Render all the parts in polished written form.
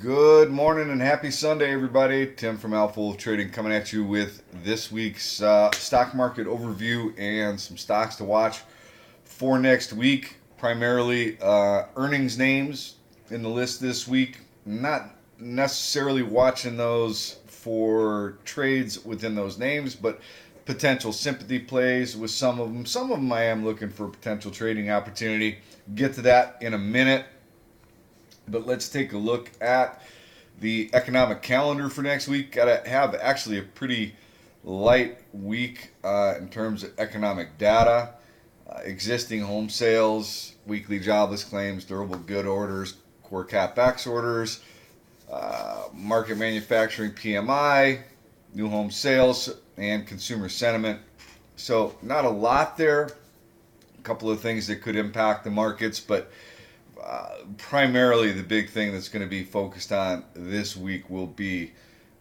Good morning and happy Sunday, everybody. Tim from Alpha Wolf Trading coming at you with this week's stock market overview and some stocks to watch for next week. Primarily earnings names in the list this week. Not necessarily watching those for trades within those names, but potential sympathy plays with some of them. Some of them I am looking for potential trading opportunity. Get to that in a minute. But let's take a look at the economic calendar for next week. Got to have actually a pretty light week in terms of economic data. Existing home sales, weekly jobless claims, durable good orders, core capex orders, market manufacturing PMI, new home sales, and consumer sentiment. So, not a lot there. A couple of things that could impact the markets, but primarily the big thing that's going to be focused on this week will be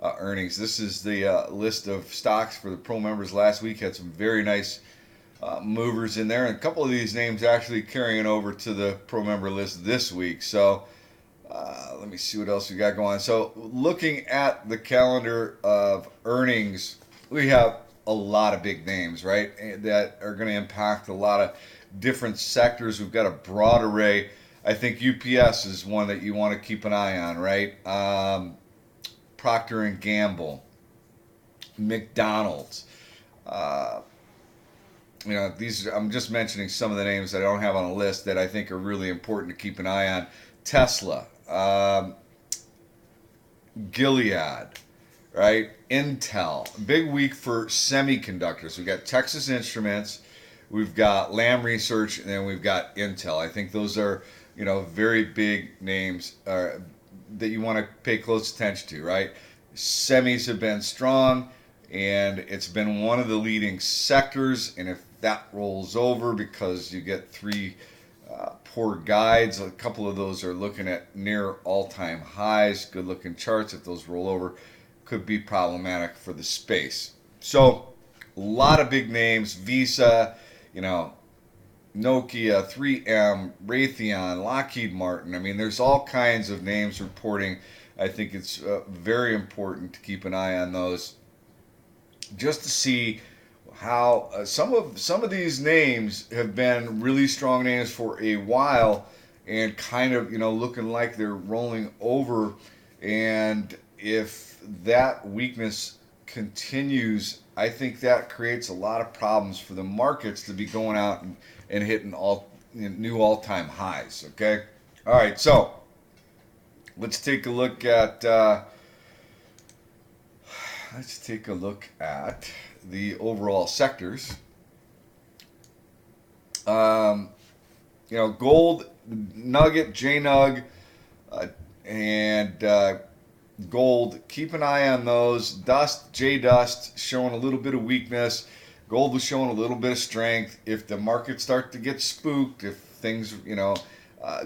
earnings. This is the list of stocks for the pro members last week. Had some very nice movers in there, and a couple of these names actually carrying over to the pro member list this week. So let me see what else we got going. So looking at the calendar of earnings, we have a lot of big names, right, that are going to impact a lot of different sectors. We've got a broad array. I think UPS is one that you want to keep an eye on, right? Procter and Gamble, McDonald's. Uh, these I'm just mentioning some of the names that I don't have on a list that I think are really important to keep an eye on. Tesla, Gilead, right? Intel. Big week for semiconductors. We've got Texas Instruments, we've got Lam Research, and then we've got Intel. I think those are, very big names that you want to pay close attention to, right? Semis have been strong, and it's been one of the leading sectors. And if that rolls over because you get three poor guides, a couple of those are looking at near all-time highs. Good-looking charts. If those roll over, could be problematic for the space. So, a lot of big names. Visa, Nokia, 3M, Raytheon, Lockheed Martin. I mean, there's all kinds of names reporting. I think it's very important to keep an eye on those, just to see how some of these names have been really strong names for a while, and kind of looking like they're rolling over. And if that weakness continues, I think that creates a lot of problems for the markets to be going out and hitting new all-time highs. Okay, all right. So let's take a look at the overall sectors. Um, Gold, Nugget, JNUG, and gold. Keep an eye on those. Dust, J Dust, showing a little bit of weakness. Gold was showing a little bit of strength. If the markets start to get spooked, if things,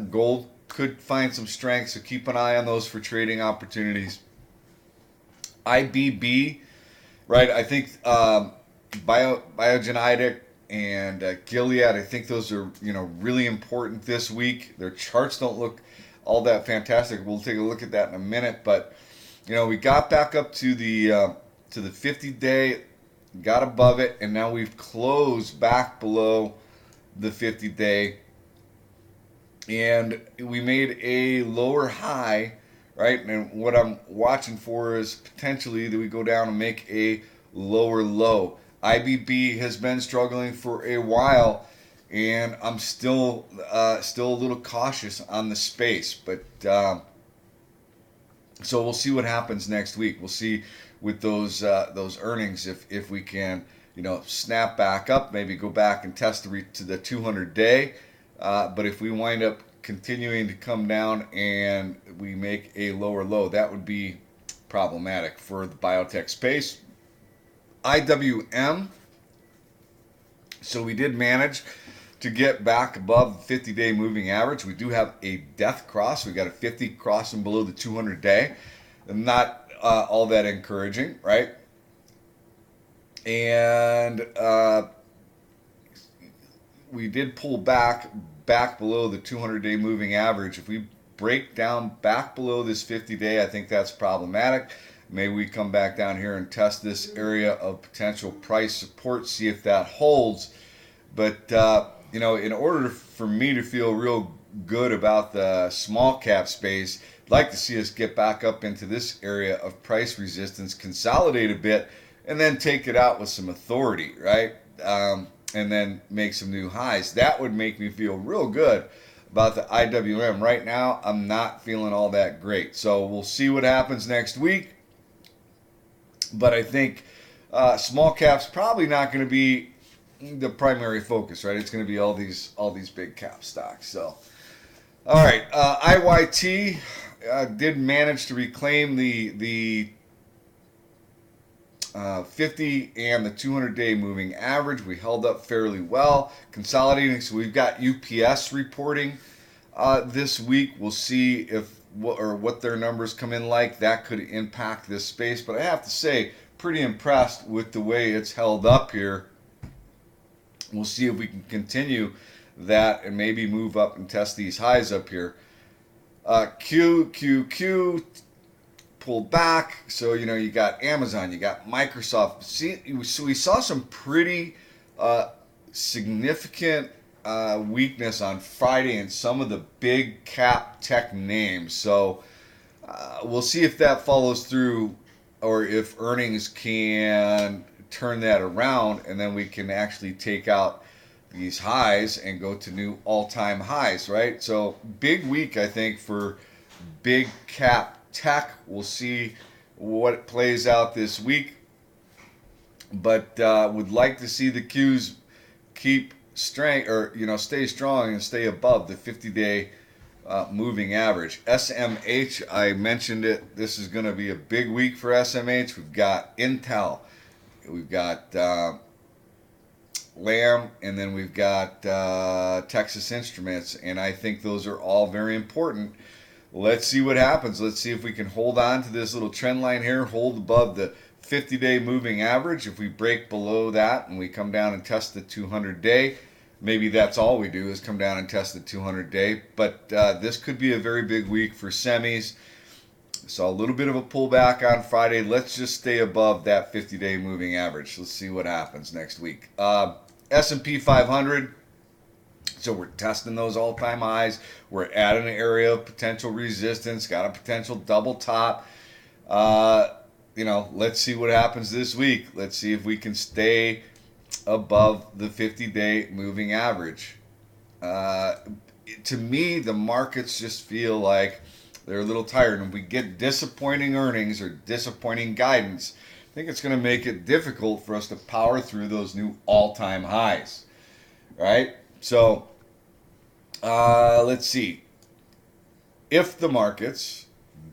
gold could find some strength. So keep an eye on those for trading opportunities. IBB, right? I think Biogenetic and Gilead. I think those are really important this week. Their charts don't look all that fantastic. We'll take a look at that in a minute. But we got back up to the 50-day, got above it, and now we've closed back below the 50-day, and we made a lower high, right? And what I'm watching for is potentially that we go down and make a lower low. IBB has been struggling for a while, and I'm still a little cautious on the space. But so we'll see what happens next week. We'll see with those earnings if we can snap back up, maybe go back and test to the 200-day. But if we wind up continuing to come down and we make a lower low, that would be problematic for the biotech space. IWM. So we did manage to get back above the 50-day moving average. We do have a death cross. We got a 50 crossing below the 200-day. Not all that encouraging, right? And we did pull back below the 200-day moving average. If we break down back below this 50-day, I think that's problematic. Maybe we come back down here and test this area of potential price support, see if that holds. But, in order for me to feel real good about the small cap space, I'd like to see us get back up into this area of price resistance, consolidate a bit, and then take it out with some authority, right? And then make some new highs. That would make me feel real good about the IWM. Right now, I'm not feeling all that great. So we'll see what happens next week. But I think small caps probably not going to be the primary focus, right? It's going to be all these big cap stocks. So, all right, IYT did manage to reclaim the 50 and the 200-day moving average. We held up fairly well, consolidating. So we've got UPS reporting this week. We'll see what their numbers come in like. That could impact this space. But I have to say, pretty impressed with the way it's held up here. We'll see if we can continue that and maybe move up and test these highs up here. QQQ pulled back. So, you got Amazon, you got Microsoft. So we saw some pretty significant weakness on Friday in some of the big cap tech names. So we'll see if that follows through or if earnings can turn that around, and then we can actually take out these highs and go to new all-time highs, right? So big week, I think, for big cap tech. We'll see what plays out this week, but would like to see the Qs keep strength, or stay strong and stay above the 50-day moving average. SMH, I mentioned it. This is going to be a big week for SMH. We've got Intel, we've got Lam, and then we've got Texas Instruments, and I think those are all very important. Let's see what happens. Let's see if we can hold on to this little trend line here, hold above the 50-day moving average. If we break below that and we come down and test the 200-day, maybe that's all we do is come down and test the 200-day. But this could be a very big week for semis. Saw a little bit of a pullback on Friday. Let's just stay above that 50-day moving average. Let's see what happens next week. S&P 500. So we're testing those all-time highs. We're at an area of potential resistance. Got a potential double top. Let's see what happens this week. Let's see if we can stay above the 50-day moving average. To me, the markets just feel like they're a little tired. And we get disappointing earnings or disappointing guidance, I think it's going to make it difficult for us to power through those new all-time highs, right? So let's see. If the markets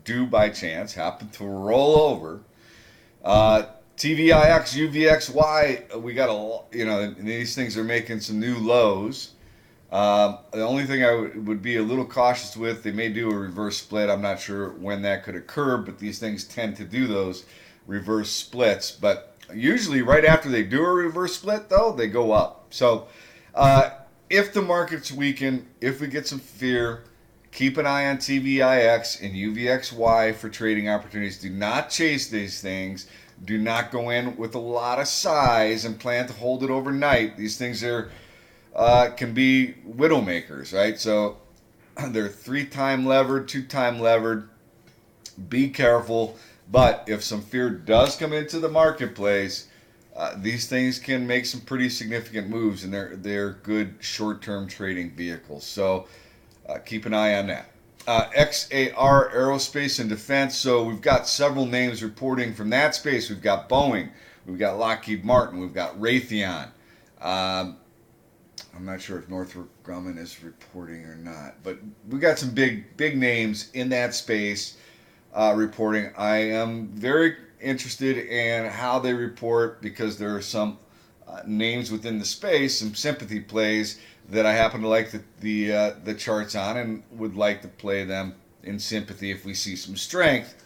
do by chance happen to roll over, TVIX, UVXY, we got these things are making some new lows. The only thing I would be a little cautious with, they may do a reverse split. I'm not sure when that could occur, but these things tend to do those reverse splits. But usually right after they do a reverse split, though, they go up. So if the markets weaken, if we get some fear, keep an eye on TVIX and UVXY for trading opportunities. Do not chase these things. Do not go in with a lot of size and plan to hold it overnight. These things can be widow makers, right? So they're 3-time levered, 2-time levered. Be careful. But if some fear does come into the marketplace, these things can make some pretty significant moves, and they're good short-term trading vehicles. So keep an eye on that. XAR, Aerospace and Defense. So we've got several names reporting from that space. We've got Boeing, we've got Lockheed Martin, we've got Raytheon. I'm not sure if Northrop Grumman is reporting or not, but we got some big names in that space reporting. I am very interested in how they report because there are some names within the space, some sympathy plays that I happen to like the charts on and would like to play them in sympathy if we see some strength.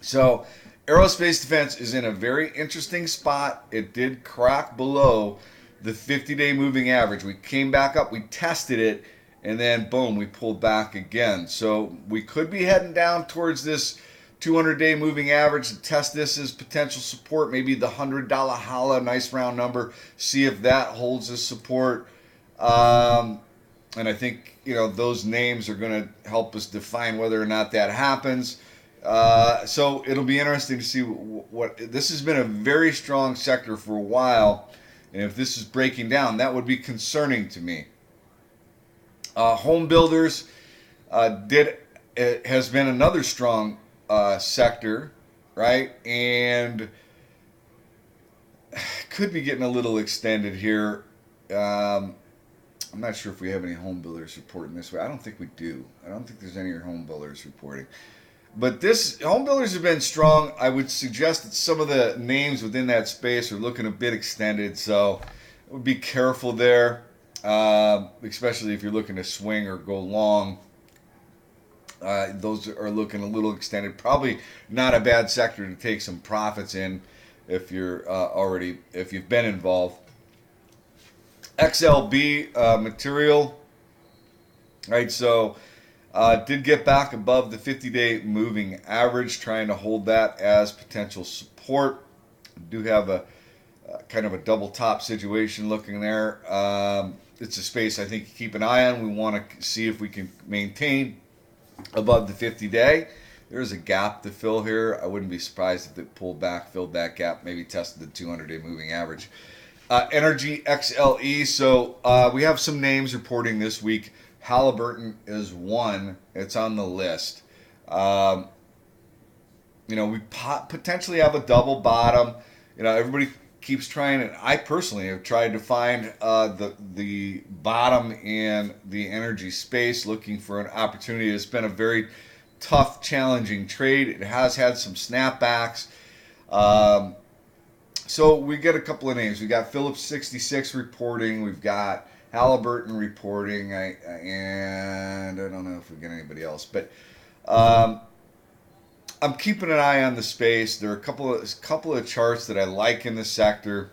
So Aerospace Defense is in a very interesting spot. It did crack below the 50-day moving average. We came back up, we tested it, and then boom, we pulled back again. So we could be heading down towards this 200-day moving average to test this as potential support. Maybe the $100 holla, nice round number. See if that holds as support. And I think those names are going to help us define whether or not that happens. So it'll be interesting to see what this has been a very strong sector for a while, and if this is breaking down, that would be concerning to me. Home builders has been another strong sector, right? And could be getting a little extended here. I'm not sure if we have any home builders reporting this way. I don't think we do. I don't think there's any home builders reporting. But this home builders have been strong. I would suggest that some of the names within that space are looking a bit extended, so be careful there, especially if you're looking to swing or go long. Those are looking a little extended. Probably not a bad sector to take some profits in if you're if you've been involved. XLB material, right? So did get back above the 50-day moving average, trying to hold that as potential support. Do have a kind of a double top situation looking there. It's a space I think you keep an eye on. We want to see if we can maintain above the 50-day. There's a gap to fill here. I wouldn't be surprised if it pulled back, filled that gap, maybe tested the 200-day moving average. Energy XLE. So we have some names reporting this week. Halliburton is one. It's on the list. We potentially have a double bottom. Everybody keeps trying, and I personally have tried to find the bottom in the energy space, looking for an opportunity. It's been a very tough, challenging trade. It has had some snapbacks. So we get a couple of names. We got Phillips 66 reporting. We've got Halliburton reporting. And I don't know if we get anybody else, but I'm keeping an eye on the space. There are a couple of charts that I like in the sector.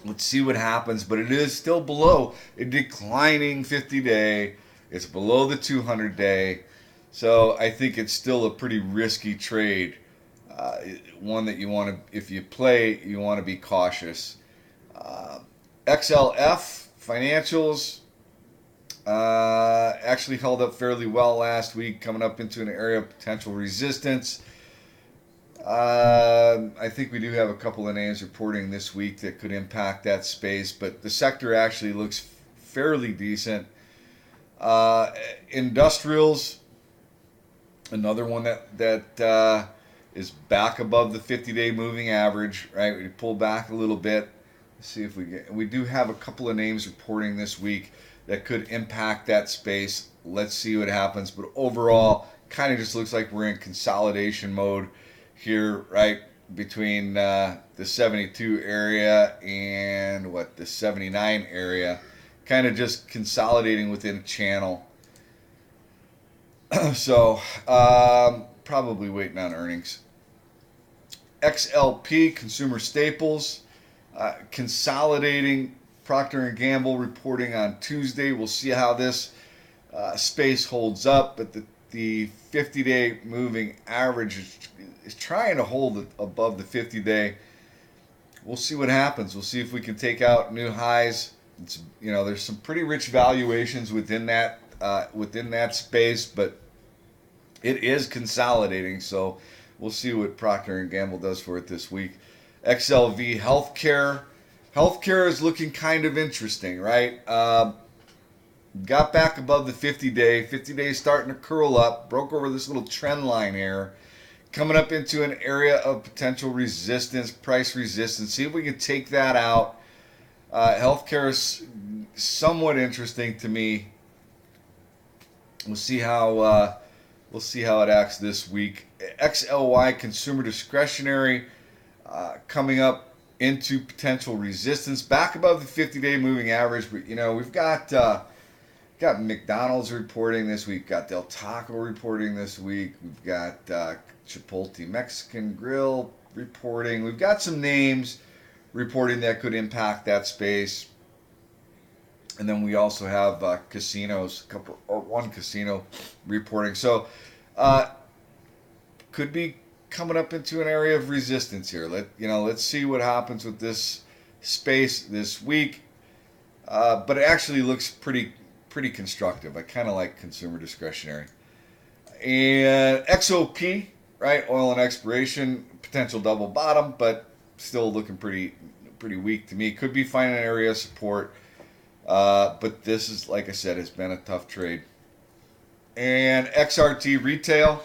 Let's see what happens, but it is still below a declining 50-day. It's below the 200-day. So I think it's still a pretty risky trade. One that you want to, if you play, you want to be cautious. XLF financials actually held up fairly well last week, coming up into an area of potential resistance. I think we do have a couple of names reporting this week that could impact that space, but the sector actually looks fairly decent. Industrials, another one that is back above the 50-day moving average, right? We pulled back a little bit. Let's see if we do have a couple of names reporting this week that could impact that space. Let's see what happens. But overall, kind of just looks like we're in consolidation mode here, right? Between the 72 area and the 79 area. Kind of just consolidating within a channel. So, probably waiting on earnings. XLP, consumer staples, consolidating. Procter & Gamble reporting on Tuesday. We'll see how this space holds up, but the 50-day moving average is trying to hold it above the 50-day. We'll see what happens. We'll see if we can take out new highs. There's some pretty rich valuations within that space, but it is consolidating. So we'll see what Procter & Gamble does for it this week. XLV Healthcare. Healthcare is looking kind of interesting, right? Got back above the 50-day. 50-day starting to curl up. Broke over this little trend line here. Coming up into an area of potential resistance, price resistance. See if we can take that out. Healthcare is somewhat interesting to me. We'll see how it acts this week. XLY Consumer Discretionary coming up into potential resistance, back above the 50-day moving average. But we've got McDonald's reporting this week, got Del Taco reporting this week, we've got Chipotle Mexican Grill reporting. We've got some names reporting that could impact that space. And then we also have casinos, one casino reporting. So could be coming up into an area of resistance here. Let's see what happens with this space this week. But it actually looks pretty constructive. I kind of like consumer discretionary. And XOP, right? Oil and exploration, potential double bottom, but still looking pretty weak to me. Could be finding an area of support. But this is, like I said, has been a tough trade. And XRT retail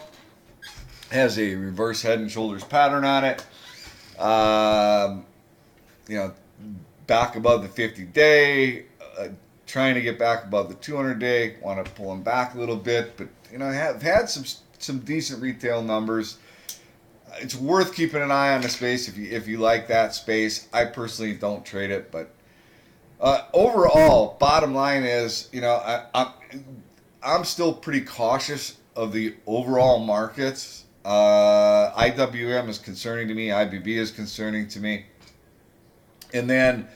has a reverse head and shoulders pattern on it. You know, back above the 50-day, trying to get back above the 200-day. Want to pull them back a little bit, but have had some decent retail numbers. It's worth keeping an eye on the space if you like that space. I personally don't trade it, but overall, bottom line is, I'm still pretty cautious of the overall markets. IWM is concerning to me. IBB is concerning to me. And then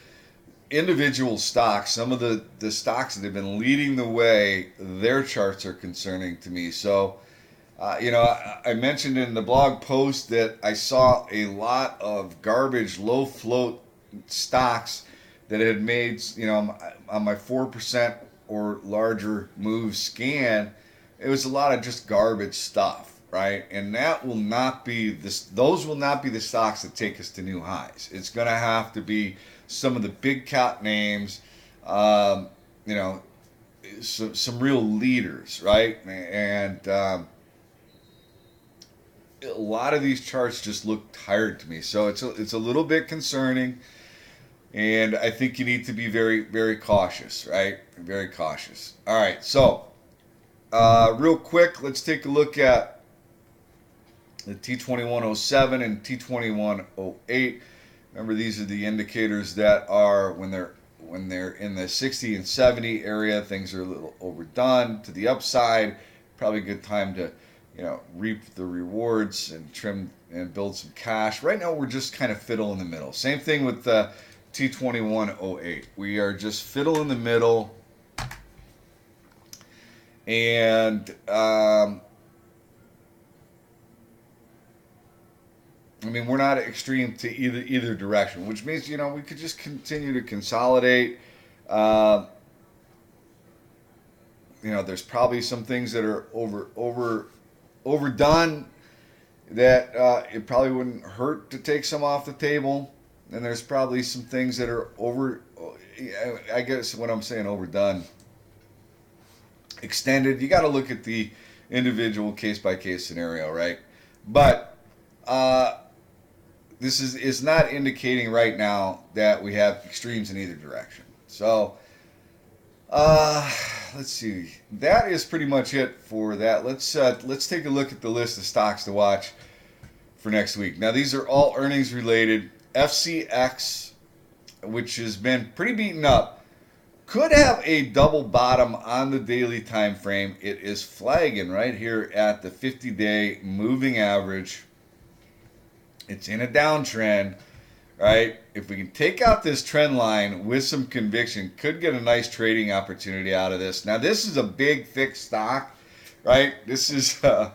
individual stocks, some of the stocks that have been leading the way, their charts are concerning to me. So, I mentioned in the blog post that I saw a lot of garbage, low float stocks that had made, on my 4% or larger move scan, it was a lot of just garbage stuff, right? And that will not be those will not be the stocks that take us to new highs. It's going to have to be some of the big cap names, some real leaders, right? And a lot of these charts just look tired to me. So it's a little bit concerning. And I think you need to be very, very cautious, right? Very cautious. All right, so real quick, let's take a look at the T2107 and T2108. Remember, these are the indicators that are when they're in the 60 and 70 area, things are a little overdone to the upside. Probably a good time to reap the rewards and trim and build some cash. Right now, we're just kind of fiddle in the middle. Same thing with the T2108. We are just fiddle in the middle, and we're not extreme to either direction, which means we could just continue to consolidate. There's probably some things that are overdone that it probably wouldn't hurt to take some off the table. And there's probably some things that are I guess what I'm saying overdone, extended. You got to look at the individual case by case scenario, right? But this is not indicating right now that we have extremes in either direction. So let's see. That is pretty much it for that. Let's take a look at the list of stocks to watch for next week. Now, these are all earnings related. FCX, which has been pretty beaten up, could have a double bottom on the daily time frame. It is flagging right here at the 50-day moving average. It's in a downtrend, right? If we can take out this trend line with some conviction, could get a nice trading opportunity out of this. Now, this is a big, thick stock, right? This is a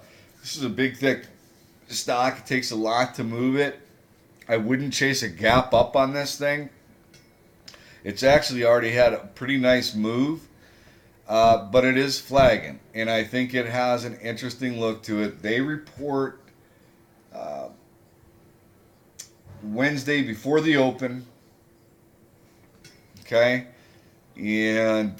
big, thick stock. It takes a lot to move it. I wouldn't chase a gap up on this thing. It's actually already had a pretty nice move, but it is flagging, and I think it has an interesting look to it. They report Wednesday before the open, okay, and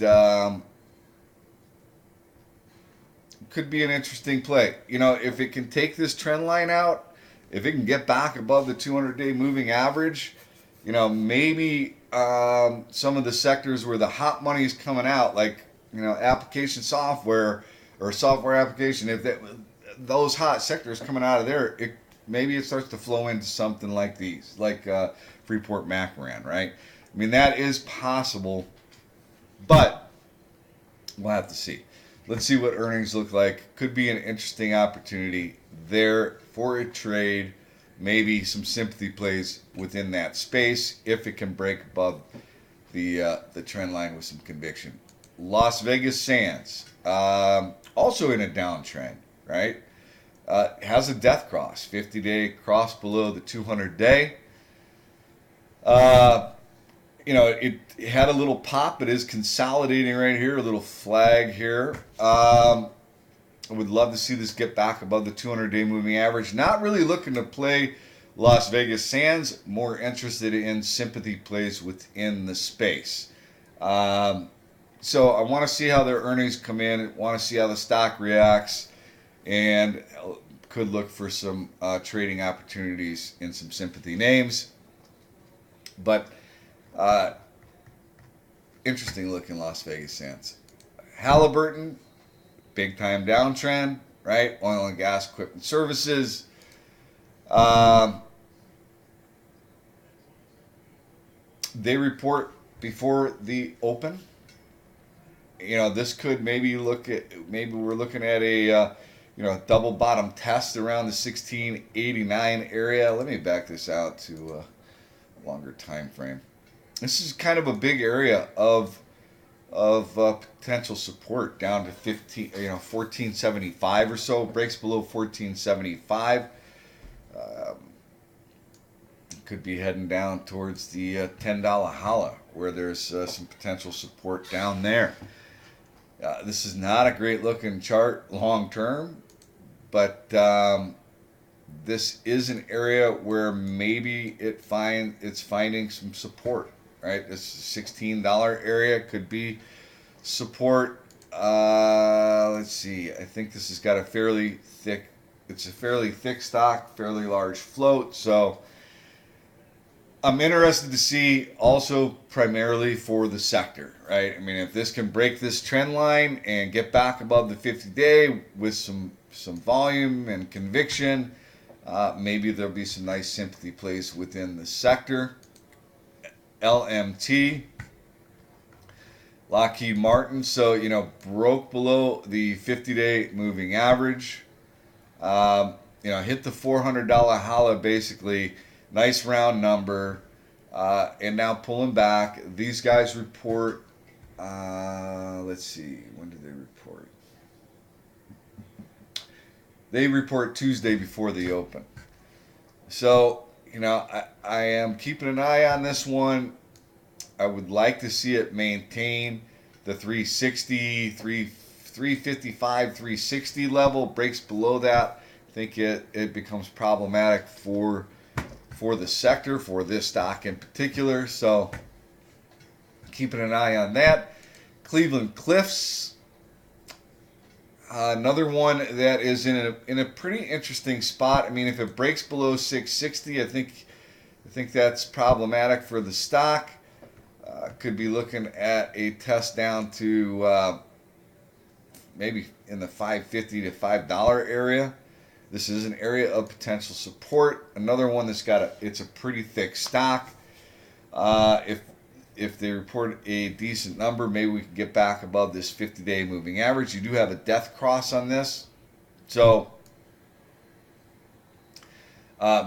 could be an interesting play. If it can take this trend line out, if it can get back above the 200-day moving average, maybe some of the sectors where the hot money is coming out, like application software or software application, if those hot sectors coming out of there, maybe it starts to flow into something like these, like Freeport-McMoRan, right? That is possible, but we'll have to see. Let's see what earnings look like. Could be an interesting opportunity there for a trade. Maybe some sympathy plays within that space if it can break above the trend line with some conviction. Las Vegas Sands, also in a downtrend, right? Has a death cross, 50-day cross below the 200-day. It had a little pop. It is consolidating right here, a little flag here. I would love to see this get back above the 200-day moving average. Not really looking to play Las Vegas Sands. More interested in sympathy plays within the space. So I want to see how their earnings come in. I want to see how the stock reacts, and could look for some trading opportunities in some sympathy names. But interesting looking Las Vegas Sands. Halliburton, big time downtrend, right? Oil and gas equipment services. They report before the open. This could maybe we're looking at a double bottom test around the 1689 area. Let me back this out to a longer time frame. This is kind of a big area of potential support down to 1475 or so. Breaks below 1475. Could be heading down towards the $10 holla, where there's some potential support down there. This is not a great looking chart long term, but this is an area where maybe it's finding some support. Right, this $16 area could be support. Let's see. I think this has got a fairly thick. It's a fairly thick stock, fairly large float. So I'm interested to see also primarily for the sector. Right. I mean, if this can break this trend line and get back above the 50-day with some volume and conviction, maybe there'll be some nice sympathy plays within the sector. LMT, Lockheed Martin, so broke below the 50-day moving average. Hit the $400 holla, basically, nice round number, and now pulling back. These guys report. Let's see, when did they report? They report Tuesday before the open. So I am keeping an eye on this one. I would like to see it maintain the 360, 355, 360 level. Breaks below that, I think it becomes problematic for the sector, for this stock in particular. So keeping an eye on that. Cleveland Cliffs, another one that is in a pretty interesting spot. I mean, if it breaks below 660, I think that's problematic for the stock. Could be looking at a test down to maybe in the $5.50 to $5 area. This is an area of potential support. Another one that's it's a pretty thick stock. If they report a decent number, maybe we can get back above this 50-day moving average. You do have a death cross on this, so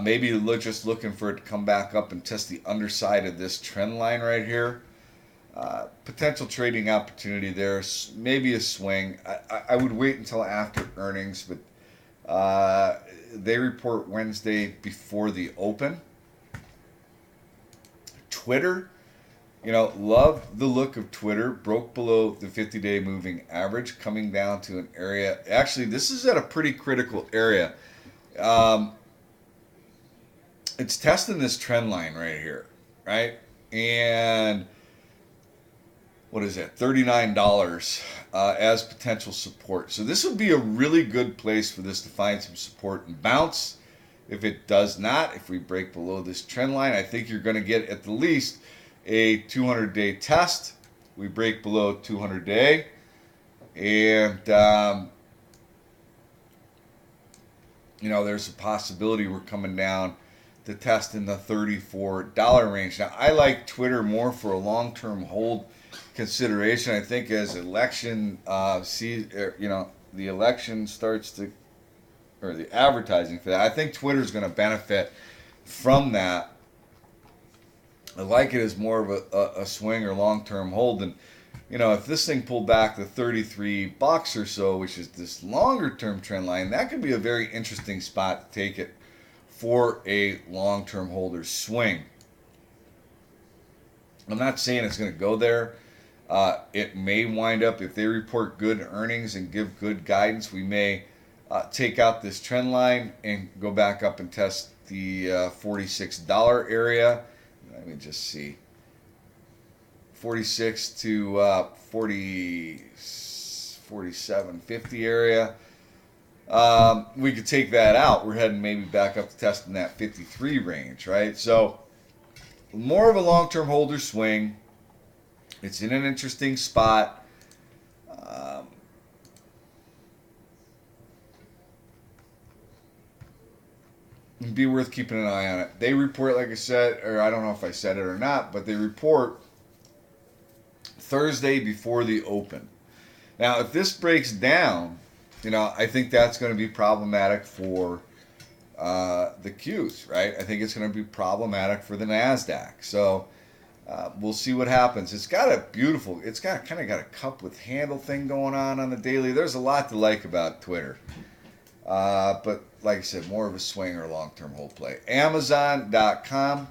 maybe just looking for it to come back up and test the underside of this trend line right here. Potential trading opportunity there, maybe a swing. I would wait until after earnings, but they report Wednesday before the open. Twitter, love the look of Twitter. Broke below the 50-day moving average, coming down to an area. Actually, this is at a pretty critical area. It's testing this trend line right here, right? And what is that? $39 as potential support. So this would be a really good place for this to find some support and bounce. If it does not, if we break below this trend line, I think you're going to get at the least a 200-day test. We break below 200-day, and there's a possibility we're coming down to test in the $34 range. Now, I like Twitter more for a long-term hold consideration. I think as election the election starts to, or the advertising for that, I think Twitter is going to benefit from that. I like it as more of a swing or long term hold. And if this thing pulled back to 33 bucks or so, which is this longer term trend line, that could be a very interesting spot to take it for a long term holder swing. I'm not saying it's going to go there. It may wind up, if they report good earnings and give good guidance, we may take out this trend line and go back up and test the $46 area. Let me just see. 46 to 47.50 area. We could take that out. We're heading maybe back up to testing that 53 range, right? So more of a long-term holder swing. It's in an interesting spot. It'd be worth keeping an eye on it. They report, like I said, or I don't know if I said it or not, but they report Thursday before the open. Now, if this breaks down, I think that's going to be problematic for the Qs, right? I think it's going to be problematic for the NASDAQ. So we'll see what happens. It's got kind of got a cup with handle thing going on the daily. There's a lot to like about Twitter. But like I said, more of a swing or long-term hold play. Amazon.com.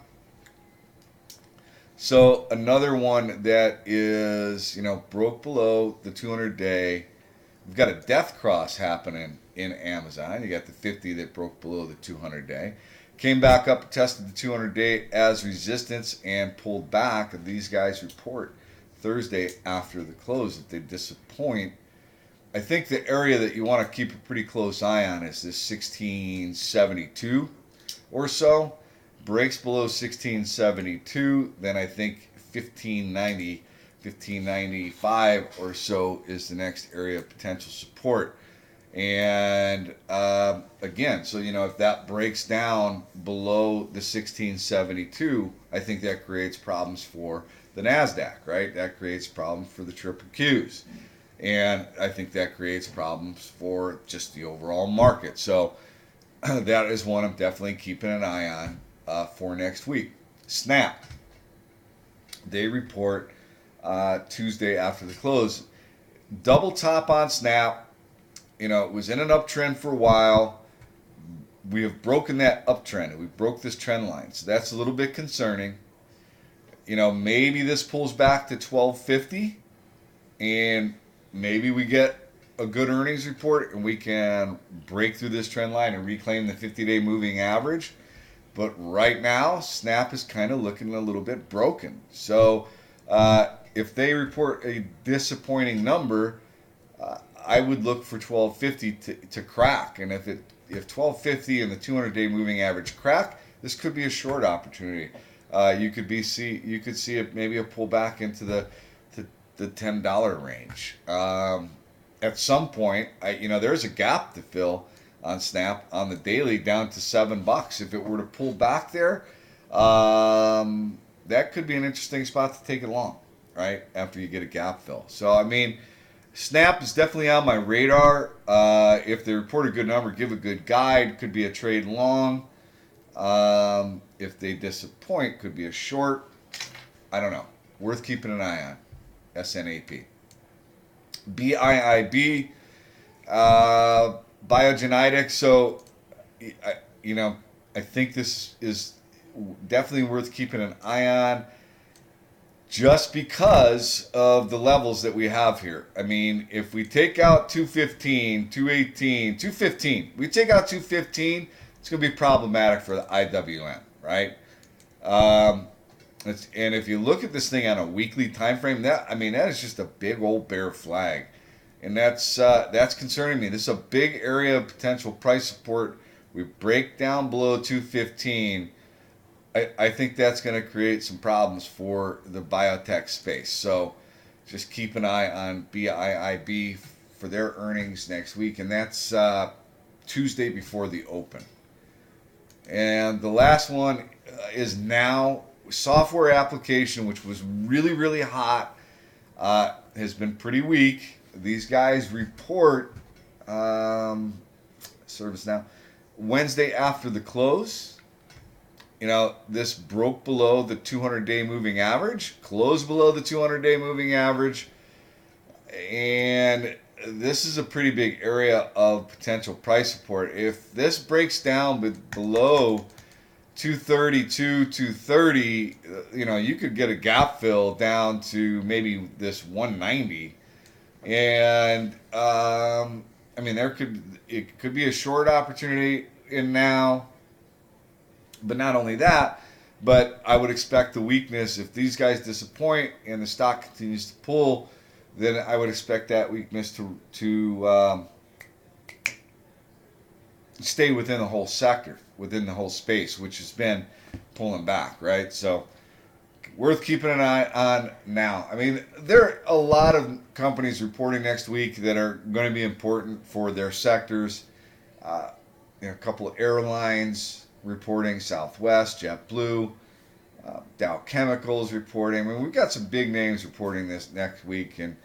So another one that is, broke below the 200-day. We've got a death cross happening in Amazon. You got the 50 that broke below the 200-day. Came back up, tested the 200-day as resistance and pulled back. And these guys report Thursday after the close that they disappoint. I think the area that you want to keep a pretty close eye on is this 1672 or so. Breaks below 1672, then I think 1590, 1595 or so is the next area of potential support. And again, so if that breaks down below the 1672, I think that creates problems for the NASDAQ, right? That creates problems for the triple Qs. And I think that creates problems for just the overall market. So that is one I'm definitely keeping an eye on for next week. Snap. They report Tuesday after the close. Double top on Snap. It was in an uptrend for a while. We have broken that uptrend. We broke this trend line. So that's a little bit concerning. Maybe this pulls back to 1250 and maybe we get a good earnings report and we can break through this trend line and reclaim the 50-day moving average. But right now, Snap is kind of looking a little bit broken. So if they report a disappointing number, I would look for 1250 to crack. And if 1250 and the 200-day moving average crack, this could be a short opportunity. You could see maybe a pullback into the $10 range. At some point, there's a gap to fill on Snap on the daily down to $7. If it were to pull back there, that could be an interesting spot to take it long, right? After you get a gap fill. So Snap is definitely on my radar. If they report a good number, give a good guide. Could be a trade long. If they disappoint, could be a short. I don't know. Worth keeping an eye on. SNAP. BIIB. Biogenetics. So, I think this is definitely worth keeping an eye on just because of the levels that we have here. I mean, if we take out 215, 218, 215, we take out 215, it's going to be problematic for the IWM, right? And if you look at this thing on a weekly time frame, that is just a big old bear flag. And that's concerning me. This is a big area of potential price support. We break down below 215. I think that's going to create some problems for the biotech space. So just keep an eye on BIIB for their earnings next week. And that's Tuesday before the open. And the last one is Now. Software application, which was really, really hot, has been pretty weak. These guys report ServiceNow Wednesday after the close, this broke below the 200-day moving average, closed below the 200-day moving average, and this is a pretty big area of potential price support. If this breaks down below 232, 230, you could get a gap fill down to maybe this 190. And it could be a short opportunity in now. But not only that, but I would expect the weakness, if these guys disappoint and the stock continues to pull, then I would expect that weakness to stay within the whole sector, within the whole space, which has been pulling back, right? So worth keeping an eye on now. I mean, there are a lot of companies reporting next week that are going to be important for their sectors. A couple of airlines reporting, Southwest, JetBlue, Dow Chemicals reporting. I mean, we've got some big names reporting this next week, and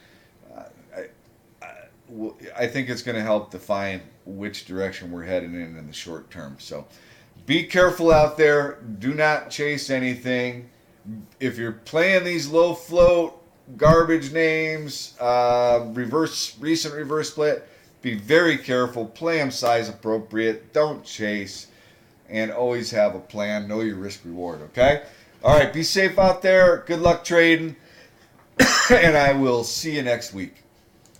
I think it's going to help define which direction we're heading in the short term. So be careful out there. Do not chase anything. If you're playing these low float garbage names, recent reverse split, be very careful. Play them size appropriate. Don't chase. And always have a plan. Know your risk reward, okay? All right, be safe out there. Good luck trading. And I will see you next week.